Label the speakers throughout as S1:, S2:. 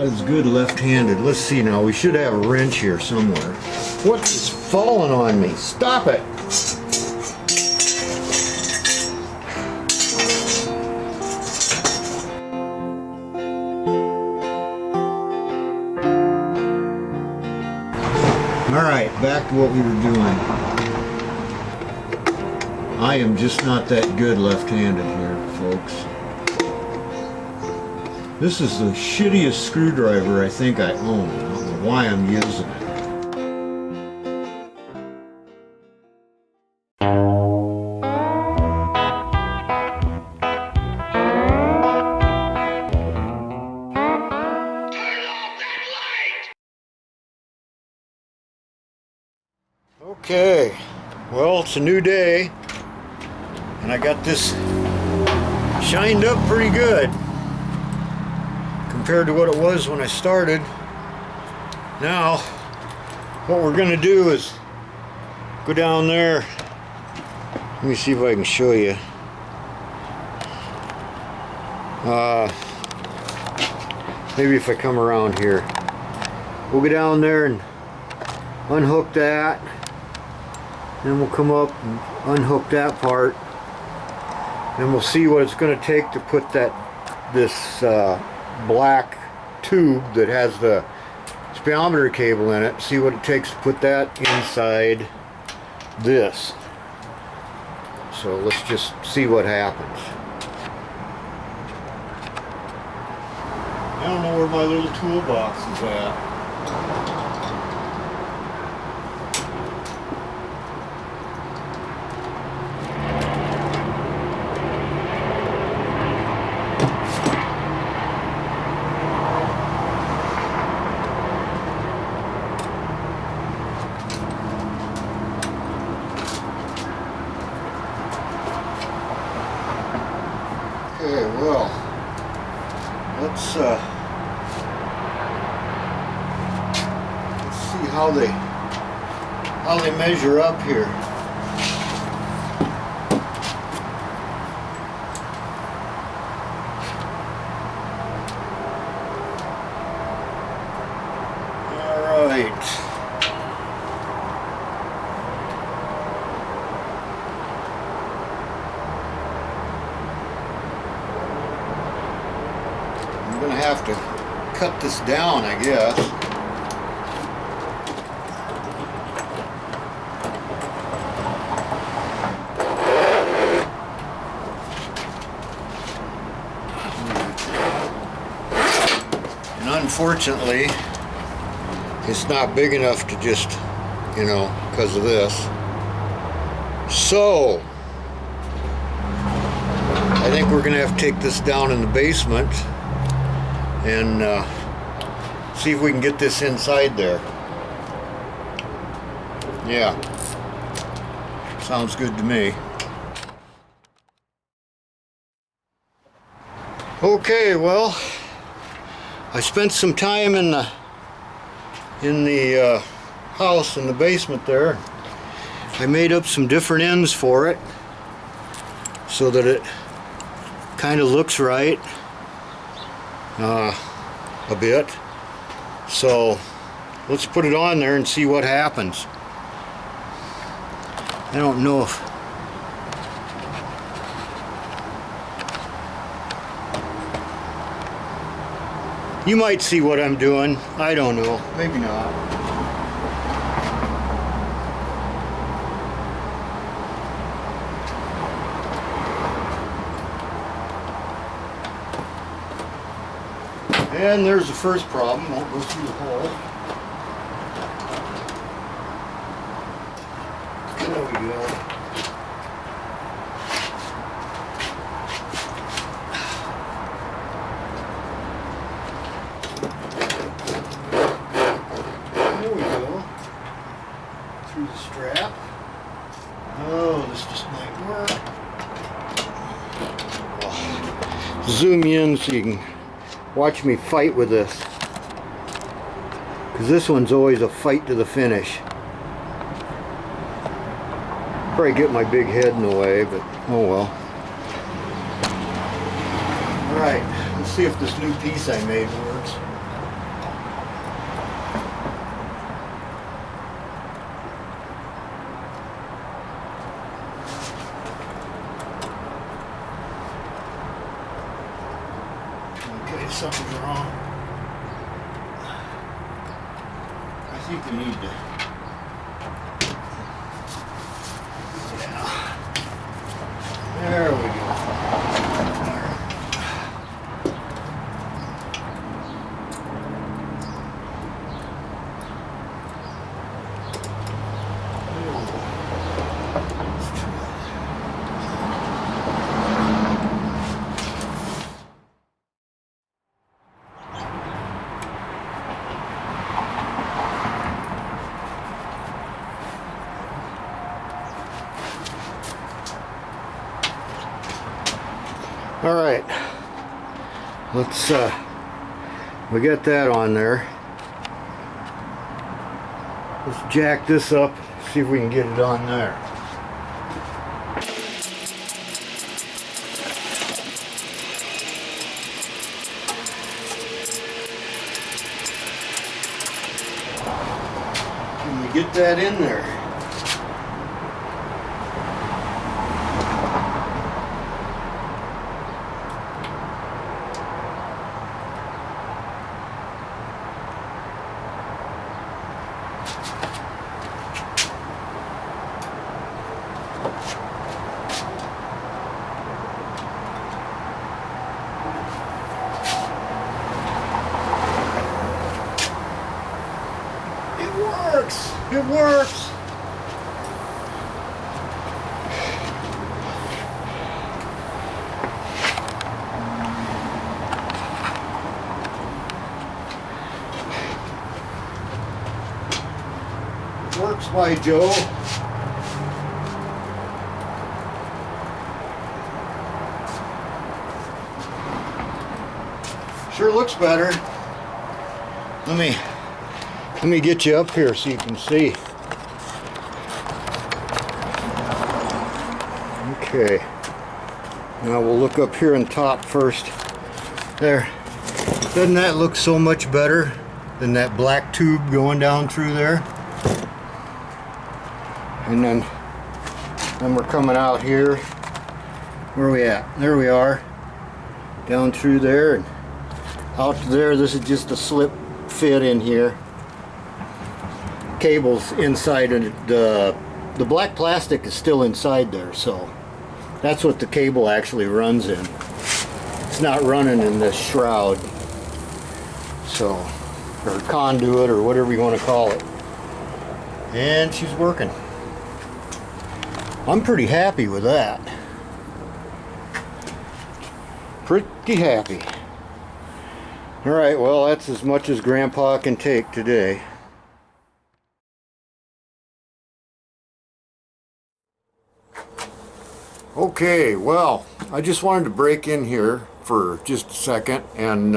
S1: as good left-handed. Let's see now, we should have a wrench here somewhere. What is falling on me? Stop it! Alright, back to what we were doing. I am just not that good left-handed here, folks. This is the shittiest screwdriver I think I own. I don't know why I'm using it. Okay, well, it's a new day, and I got this shined up pretty good compared to what it was when I started. Now, what we're going to do is go down there. Let me see if I can show you. Maybe if I come around here. We'll go down there and unhook that. Then we'll come up and unhook that part. And we'll see what it's going to take to put this black tube that has the speedometer cable in it, see what it takes to put that inside this. So let's just see what happens. I don't know where my little toolbox is at. Okay, well, let's see how they measure up here. All right. I'm going to have to cut this down, I guess. And unfortunately, it's not big enough to just, you know, because of this. So, I think we're going to have to take this down in the basement and see if we can get this inside there. Yeah, sounds good to me. Okay, well, I spent some time in the house in the basement there. I made up some different ends for it so that it kind of looks right. A bit. So let's put it on there and see what happens. I don't know if you might see what I'm doing. I don't know. Maybe not. And there's the first problem. Won't go through the hole. There we go. There we go. Through the strap. Oh, this just might work. Oh. Zoom in so you can watch me fight with this, because this one's always a fight to the finish. Probably get my big head in the way, but oh well. Alright, let's see if this new piece I made works. you something's wrong. I think we need to. Yeah. There we go. All right, let's, we got that on there. Let's jack this up, see if we can get it on there. Can we get that in there? It works. It works, by Joe. Sure looks better. Let me get you up here so you can see. Okay. Now we'll look up here on top first. There. Doesn't that look so much better than that black tube going down through there? And then we're coming out here. Where are we at? There we are. Down through there and out to there. This is just a slip fit in here. Cables inside, and the black plastic is still inside there, so that's what the cable actually runs in. It's not running in this shroud, so, or conduit, or whatever you want to call it. And she's working. I'm pretty happy with that. Pretty happy. Alright, well, that's as much as Grandpa can take today. Okay, well, I just wanted to break in here for just a second and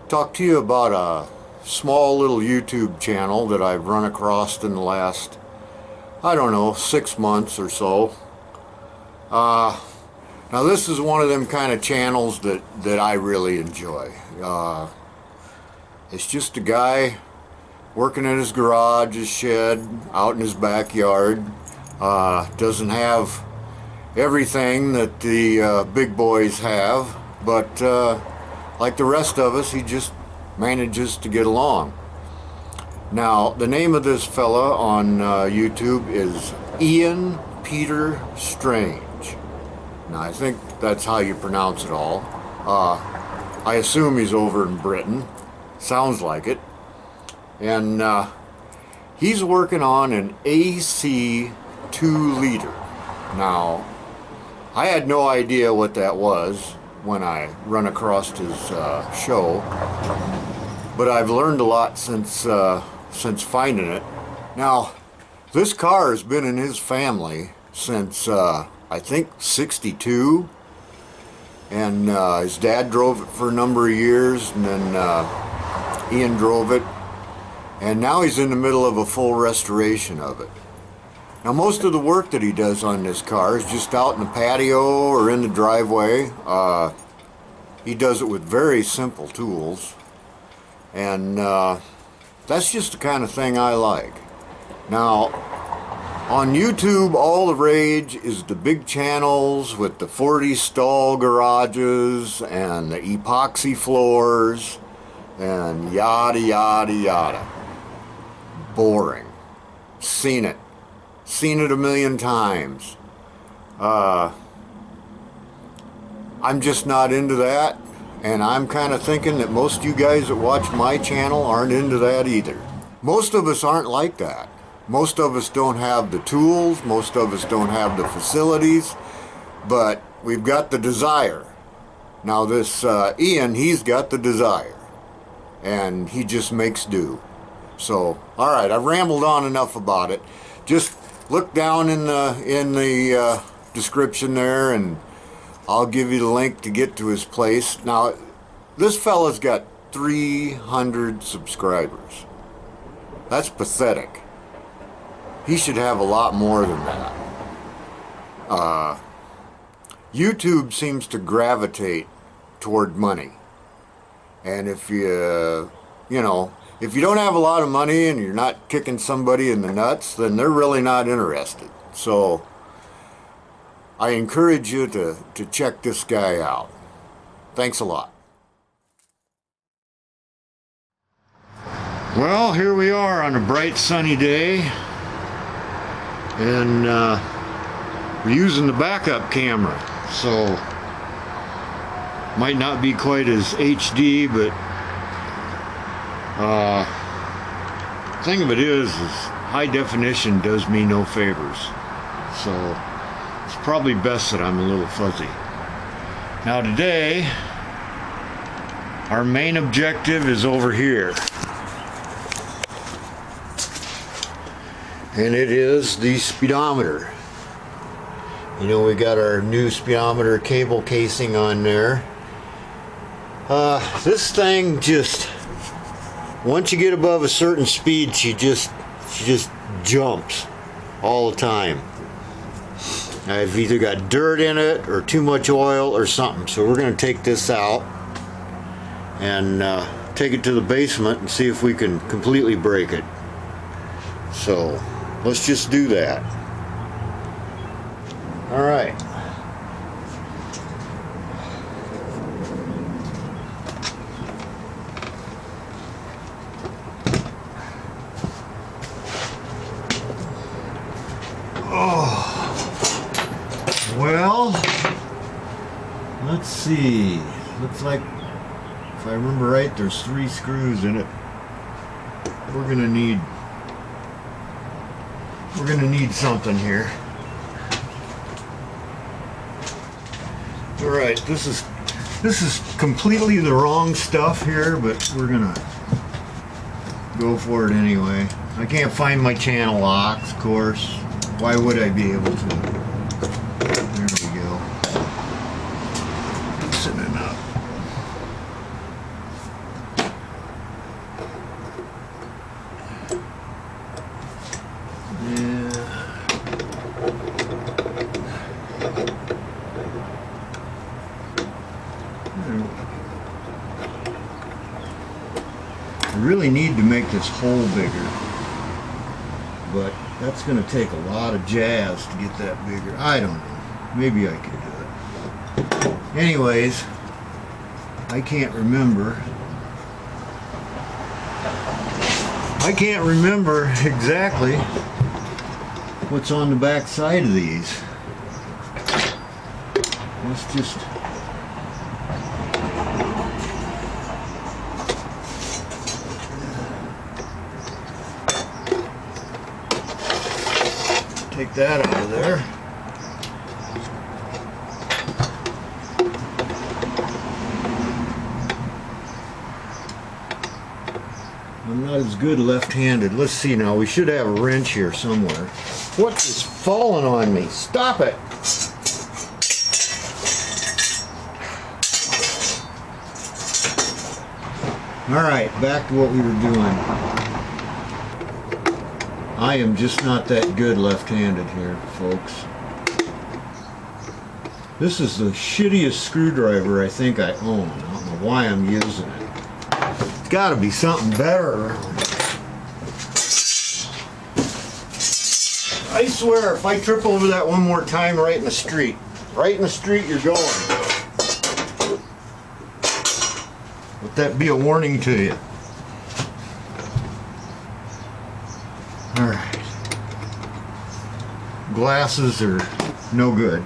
S1: talk to you about a small little YouTube channel that I've run across in the last, I don't know, 6 months or so. Now this is one of them kind of channels that I really enjoy. It's just a guy working in his garage, his shed, out in his backyard. Doesn't have everything that the big boys have, but like the rest of us, he just manages to get along. Now, the name of this fella on YouTube is Ian Peter Strange. Now, I think that's how you pronounce it all. I assume he's over in Britain. Sounds like it. And he's working on an AC 2-liter. Now, I had no idea what that was when I run across his show, but I've learned a lot since finding it. Now, this car has been in his family since I think 62, and his dad drove it for a number of years, and then Ian drove it, and now he's in the middle of a full restoration of it. Now, most of the work that he does on this car is just out in the patio or in the driveway. He does it with very simple tools, and that's just the kind of thing I like. Now, On YouTube, all the rage is the big channels with the 40 stall garages and the epoxy floors and yada yada yada. Boring. Seen it a million times. I'm just not into that, and I'm kind of thinking that most of you guys that watch my channel aren't into that either. Most of us aren't like that. Most of us don't have the tools, most of us don't have the facilities, but we've got the desire. Now this Ian, he's got the desire, and he just makes do. So, all right, I've rambled on enough about it. Just look down in the description there, and I'll give you the link to get to his place. Now, this fella's got 300 subscribers. That's pathetic. He should have a lot more than that. YouTube seems to gravitate toward money. And if you know, if you don't have a lot of money and you're not kicking somebody in the nuts, then they're really not interested. So I encourage you to check this guy out. Thanks a lot. Well, here we are on a bright sunny day, and we're using the backup camera, so might not be quite as HD, but thing of it is high definition does me no favors, so it's probably best that I'm a little fuzzy. Now today, our main objective is over here, and it is the speedometer. You know, we got our new speedometer cable casing on there. This thing just, once you get above a certain speed, she just jumps all the time. I've either got dirt in it or too much oil or something. So we're going to take this out and take it to the basement and see if we can completely break it. So let's just do that. All right. Well, let's see. Looks like, if I remember right, there's 3 screws in it. We're gonna need something here. All right, this is completely the wrong stuff here, but we're gonna go for it anyway. I can't find my channel locks, of course. Why would I be able to? There we go. Loosen it up. Yeah. I really need to make this hole bigger, but that's going to take a lot of jazz to get that bigger. I don't know. Maybe I can do it. Anyways, I can't remember. Exactly what's on the back side of these. Let's just take that out of there. I'm not as good left-handed. Let's see now. We should have a wrench here somewhere. What is falling on me? Stop it! Alright, back to what we were doing. I am just not that good left-handed here, folks. This is the shittiest screwdriver I think I own. I don't know why I'm using it. It's got to be something better around here. I swear, if I trip over that one more time right in the street, you're going. Let that be a warning to you. Alright. Glasses are no good.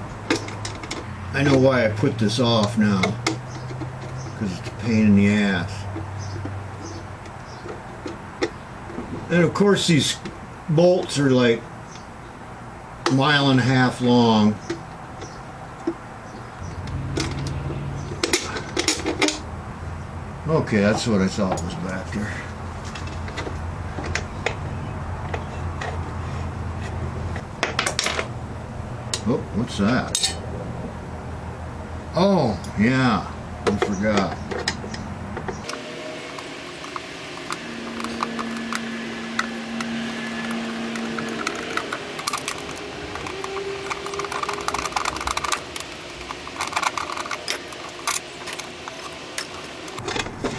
S1: I know why I put this off now. Because it's a pain in the ass. And of course these bolts are like a mile and a half long. Okay, that's what I thought was back there. Oh, what's that? Oh, yeah, I forgot.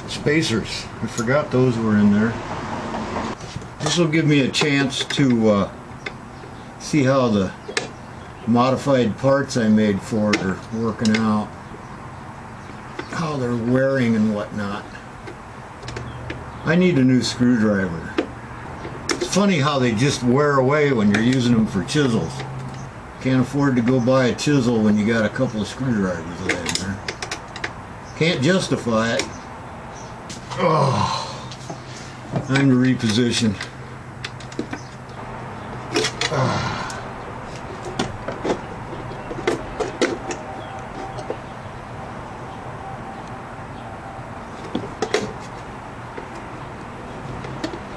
S1: Spacers. I forgot those were in there. This will give me a chance to see how the modified parts I made for it are working out. How they're wearing and whatnot. I need a new screwdriver. It's funny how they just wear away when you're using them for chisels. Can't afford to go buy a chisel when you got a couple of screwdrivers laying there. Can't justify it. Oh, time to reposition.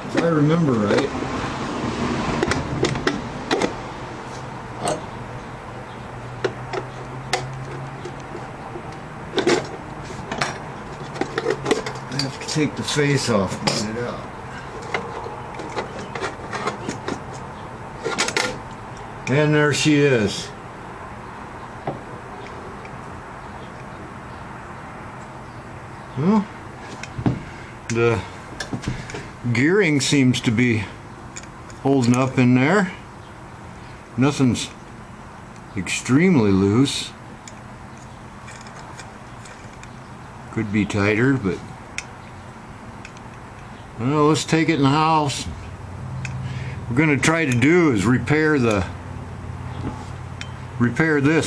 S1: If I remember right, take the face off and get it out. And there she is. Well, the gearing seems to be holding up in there. Nothing's extremely loose. Could be tighter, but well, let's take it in the house. What we're going to try to do is repair this,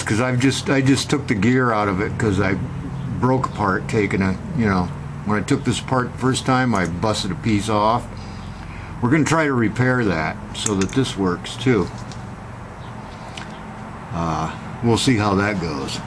S1: because I just took the gear out of it because I broke a part taking a, when I took this apart the first time I busted a piece off. We're going to try to repair that so that this works too. We'll see how that goes.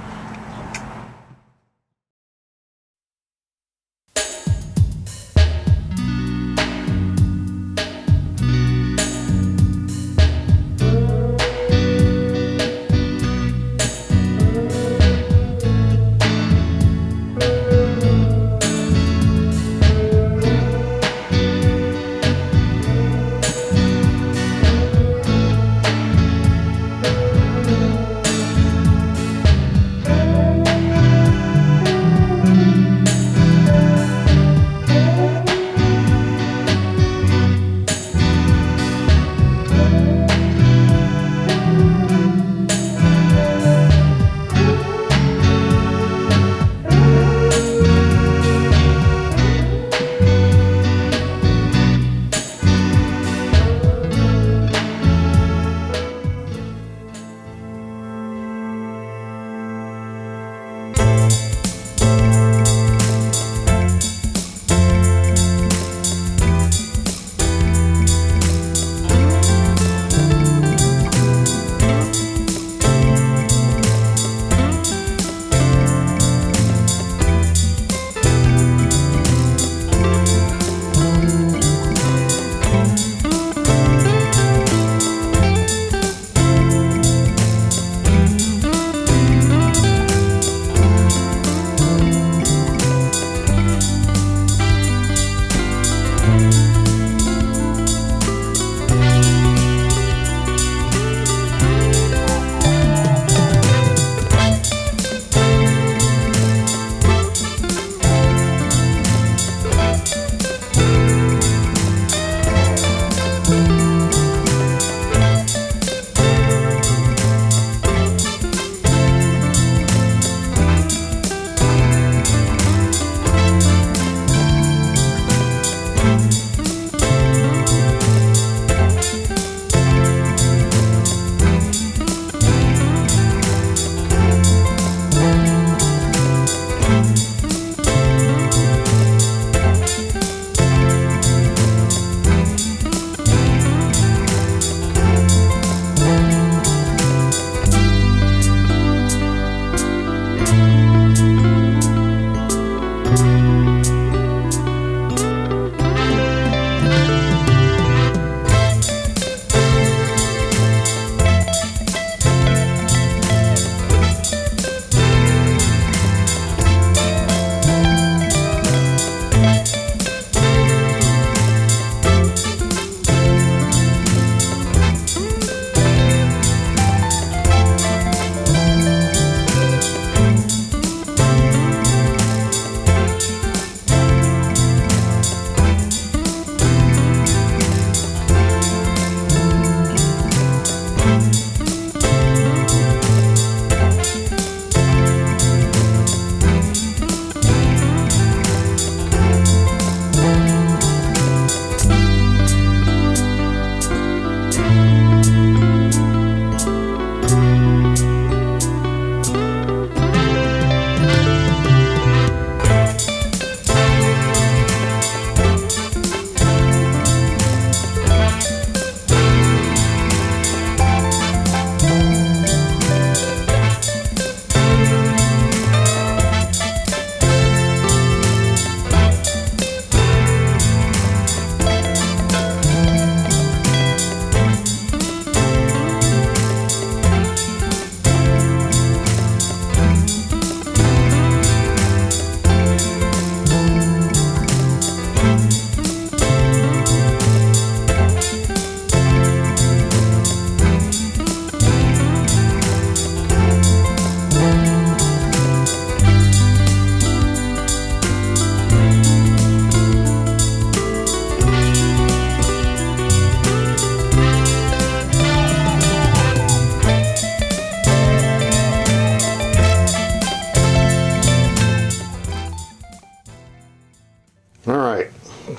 S1: Alright,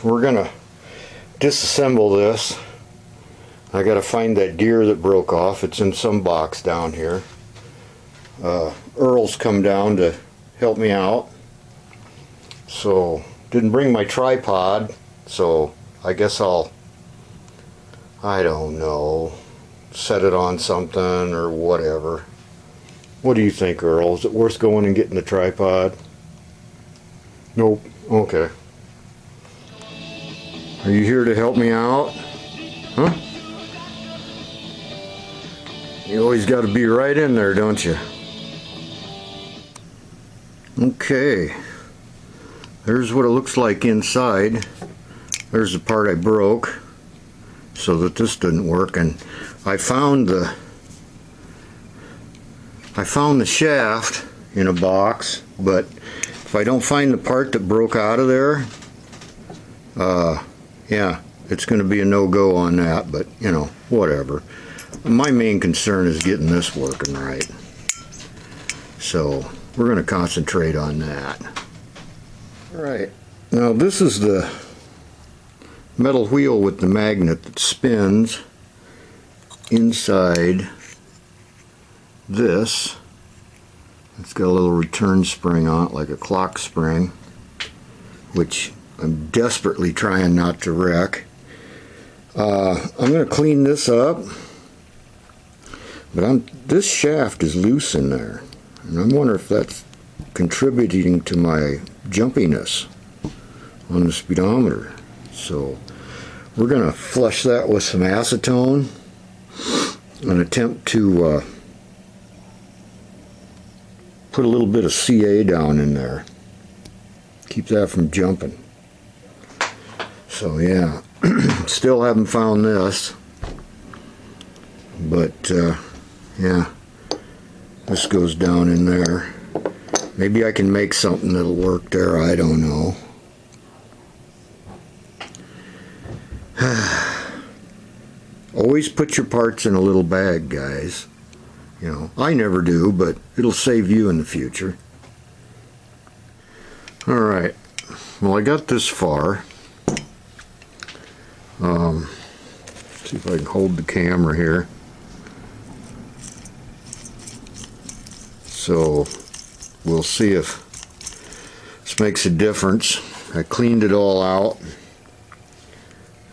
S1: we're gonna disassemble this. I gotta find that gear that broke off. It's in some box down here. Earl's come down to help me out. So, didn't bring my tripod, so I guess I don't know, set it on something or whatever. What do you think, Earl? Is it worth going and getting the tripod? Nope. Okay. Are you here to help me out? Huh? You always got to be right in there, don't you? Okay. There's what it looks like inside. There's the part I broke so that this didn't work, and I found the shaft in a box, but if I don't find the part that broke out of there, yeah, it's going to be a no-go on that, but you know, whatever. My main concern is getting this working right. So we're going to concentrate on that. Alright, now this is the metal wheel with the magnet that spins inside this. It's got a little return spring on it, like a clock spring, which I'm desperately trying not to wreck. I'm going to clean this up, but this shaft is loose in there, and I wonder if that's contributing to my jumpiness on the speedometer. So we're going to flush that with some acetone and attempt to put a little bit of CA down in there. Keep that from jumping. So yeah, still haven't found this, but yeah, this goes down in there. Maybe I can make something that'll work there, I don't know. Always put your parts in a little bag, guys. You know, I never do, but it'll save you in the future. Alright, well, I got this far. See if I can hold the camera here. So we'll see if this makes a difference. I cleaned it all out.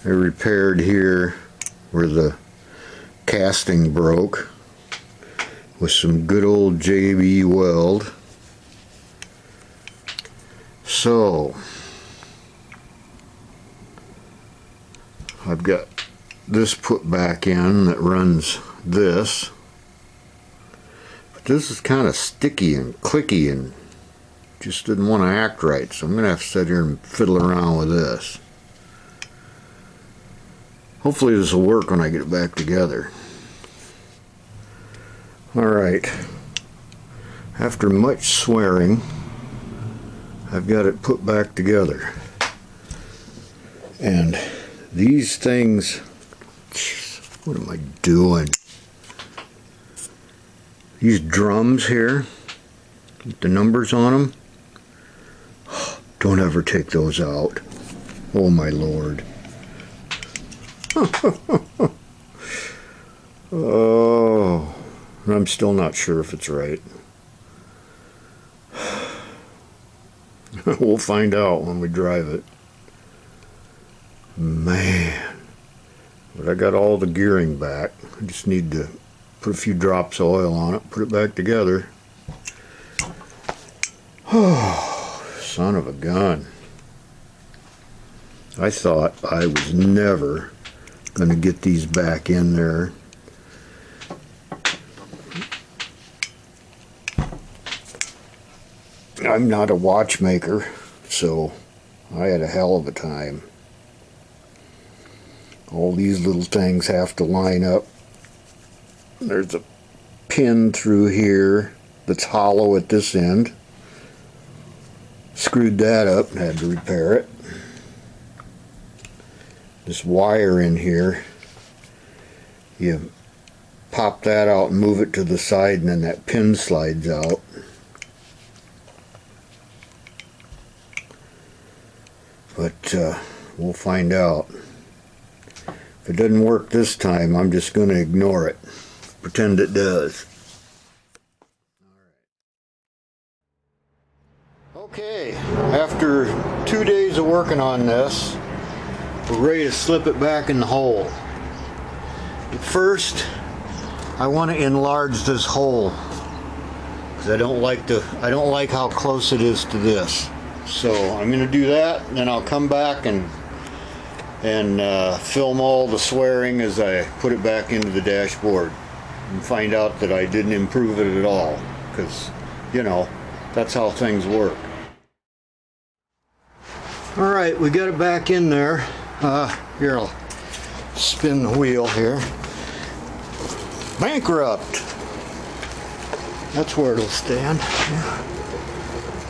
S1: I repaired here where the casting broke with some good old JB weld. So I've got this put back in that runs this. This is kind of sticky and clicky and just didn't want to act right, so I'm going to have to sit here and fiddle around with this. Hopefully this will work when I get it back together. Alright, after much swearing, I've got it put back together. And these things, what am I doing? These drums here, with the numbers on them, don't ever take those out. Oh my Lord. Oh, I'm still not sure if it's right. We'll find out when we drive it. Man. But I got all the gearing back. I just need to put a few drops of oil on it, put it back together. Oh, son of a gun. I thought I was never going to get these back in there. I'm not a watchmaker, so I had a hell of a time. All these little things have to line up. There's a pin through here that's hollow at this end. Screwed that up and had to repair it. This wire in here, you pop that out and move it to the side, and then that pin slides out. but we'll find out. If it doesn't work this time, I'm just going to ignore it. Pretend it does. Okay, after 2 days of working on this, we're ready to slip it back in the hole. But first, I want to enlarge this hole because I don't like how close it is to this. So I'm going to do that, and then I'll come back and film all the swearing as I put it back into the dashboard and find out that I didn't improve it at all, because, you know, that's how things work. Alright, we got it back in there. Here, I'll spin the wheel here. Bankrupt! That's where it'll stand. Yeah.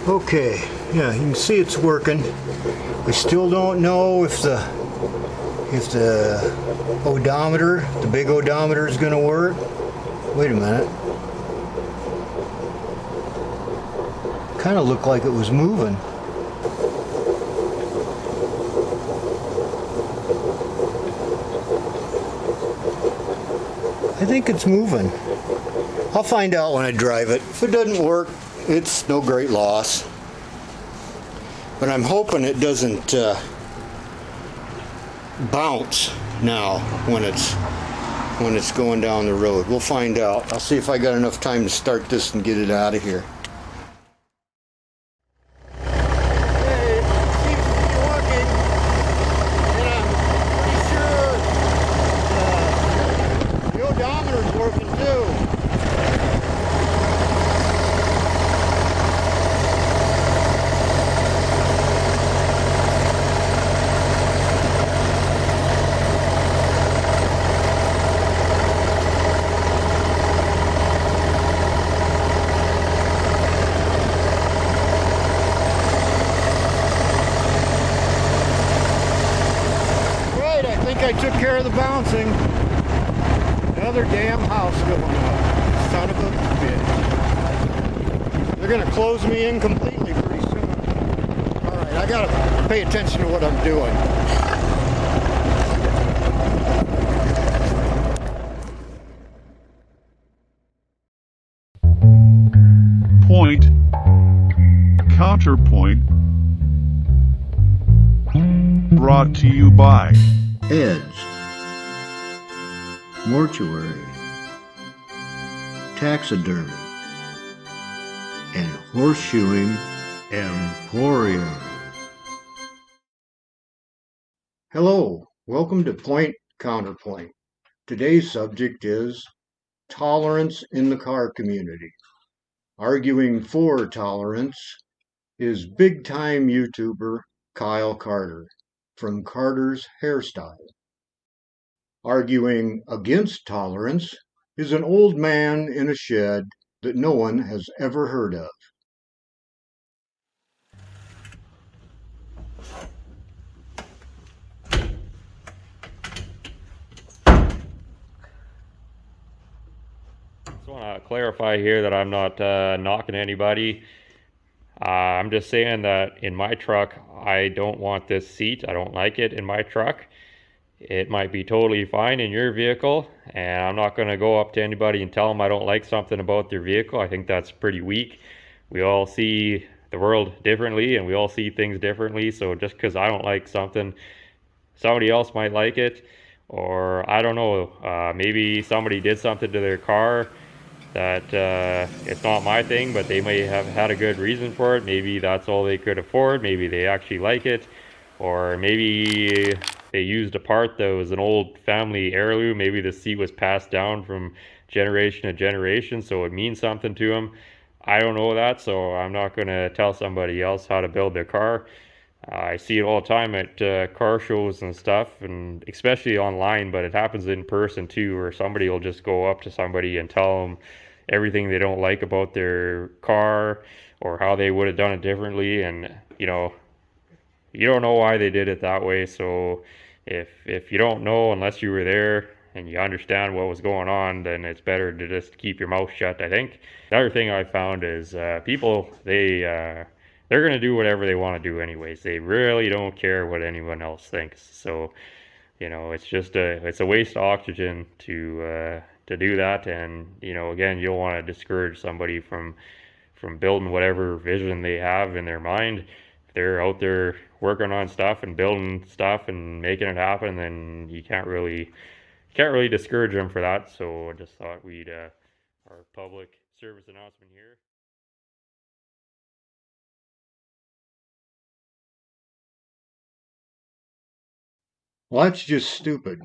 S1: Okay, yeah, you can see it's working. We still don't know if the odometer, the big odometer, is going to work. Wait a minute. Kind of looked like it was moving. I think it's moving. I'll find out when I drive it. If it doesn't work, it's no great loss. But I'm hoping it doesn't bounce now when it's going down the road. We'll find out. I'll see if I got enough time to start this and get it out of here. Okay, it seems to be working, and I'm pretty sure the odometer's working too. I took care of the bouncing. Another damn house going up. Son of a bitch. They're going to close me in completely pretty soon. Alright, I got to pay attention to what I'm doing.
S2: Point. Counterpoint. Brought to you by
S1: Edge, Mortuary, Taxidermy, and Horseshoeing Emporium. Hello, welcome to Point Counterpoint. Today's subject is tolerance in the car community. Arguing for tolerance is big-time YouTuber Kyle Carter from Carter's Hairstyle. Arguing against tolerance is an old man in a shed that no one has ever heard of.
S3: Just want to clarify here that I'm not knocking anybody. I'm just saying that in my truck, I don't want this seat. I don't like it in my truck. It might be totally fine in your vehicle, and I'm not going to go up to anybody and tell them I don't like something about their vehicle. I think that's pretty weak. We all see the world differently, and we all see things differently. So just because I don't like something, somebody else might like it, or I don't know, maybe somebody did something to their car that it's not my thing, but they may have had a good reason for it. Maybe that's all they could afford. Maybe they actually like it, or maybe they used a part that was an old family heirloom. Maybe the seat was passed down from generation to generation, so it means something to them. I don't know that, so I'm not going to tell somebody else how to build their car. I see it all the time at car shows and stuff, and especially online, but it happens in person too, where somebody will just go up to somebody and tell them everything they don't like about their car or how they would have done it differently. And you don't know why they did it that way. So if you don't know unless you were there and you understand what was going on, then it's better to just keep your mouth shut, I think. The other thing I found is people, they're going to do whatever they want to do anyways. They really don't care what anyone else thinks. So, it's just it's a waste of oxygen to do that. And, again, you'll want to discourage somebody from building whatever vision they have in their mind. If they're out there working on stuff and building stuff and making it happen, then you can't really discourage them for that. So I just thought we'd our public service announcement here.
S1: Well, that's just stupid.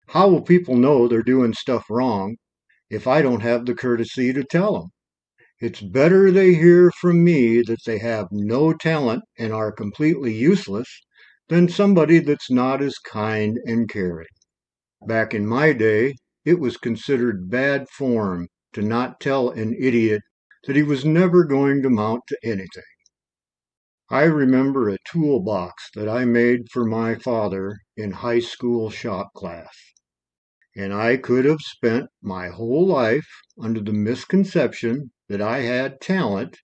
S1: How will people know they're doing stuff wrong if I don't have the courtesy to tell them? It's better they hear from me that they have no talent and are completely useless than somebody that's not as kind and caring. Back in my day, it was considered bad form to not tell an idiot that he was never going to mount to anything. I remember a toolbox that I made for my father in high school shop class, and I could have spent my whole life under the misconception that I had talent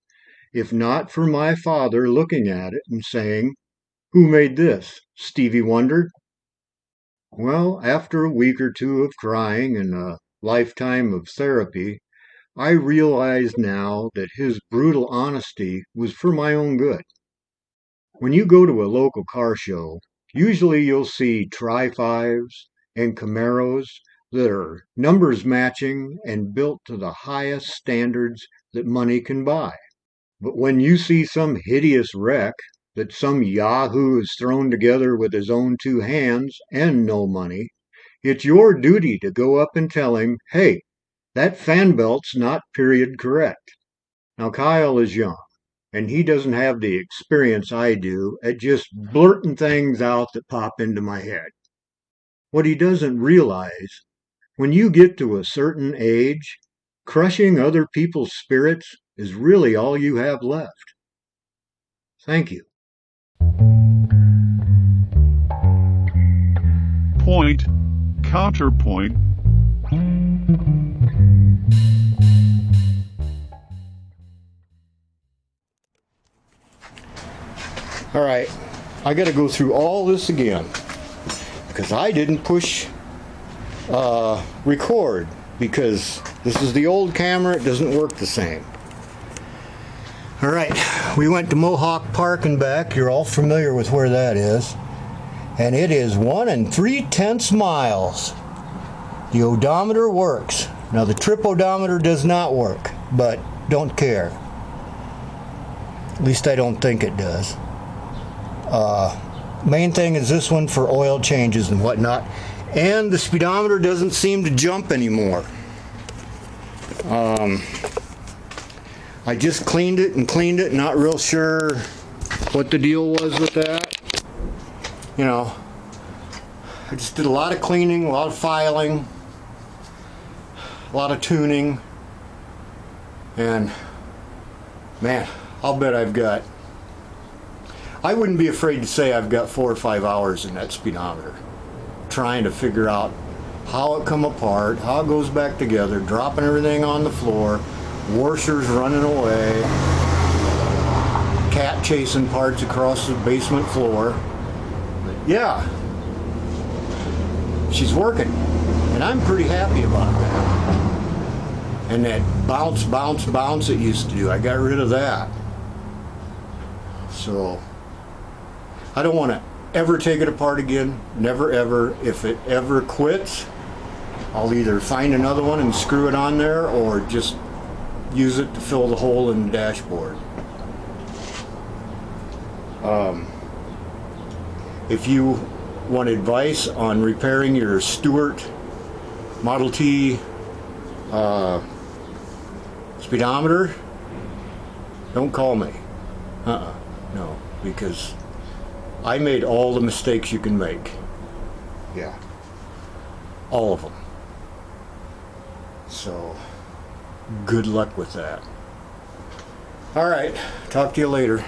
S1: if not for my father looking at it and saying, "Who made this? Stevie Wonder?" Well, after a week or two of crying and a lifetime of therapy, I realize now that his brutal honesty was for my own good. When you go to a local car show, usually you'll see Tri-5s and Camaros that are numbers matching and built to the highest standards that money can buy. But when you see some hideous wreck that some yahoo has thrown together with his own two hands and no money, it's your duty to go up and tell him, "Hey, that fan belt's not period correct." Now, Kyle is young, and he doesn't have the experience I do at just blurting things out that pop into my head. What he doesn't realize, when you get to a certain age, crushing other people's spirits is really all you have left. Thank you.
S2: Point, counterpoint.
S1: All right, I got to go through all this again because I didn't push record because this is the old camera. It doesn't work the same. All right, we went to Mohawk Park and back. You're all familiar with where that is. And it is 1 3/10 miles. The odometer works. Now the trip odometer does not work, but don't care. At least I don't think it does. Main thing is this one for oil changes and whatnot. And the speedometer doesn't seem to jump anymore. I just cleaned it, not real sure what the deal was with that. I just did a lot of cleaning, a lot of filing, a lot of tuning, and man, I'll bet I wouldn't be afraid to say I've got 4 or 5 hours in that speedometer, trying to figure out how it come apart, how it goes back together, dropping everything on the floor, washers running away, cat chasing parts across the basement floor. But yeah, she's working, and I'm pretty happy about that. And that bounce it used to do, I got rid of that. So I don't want to ever take it apart again, never ever. If it ever quits, I'll either find another one and screw it on there or just use it to fill the hole in the dashboard. If you want advice on repairing your Stewart Model T speedometer, don't call me. No, because I made all the mistakes you can make. Yeah. All of them. So, good luck with that. All right, talk to you later.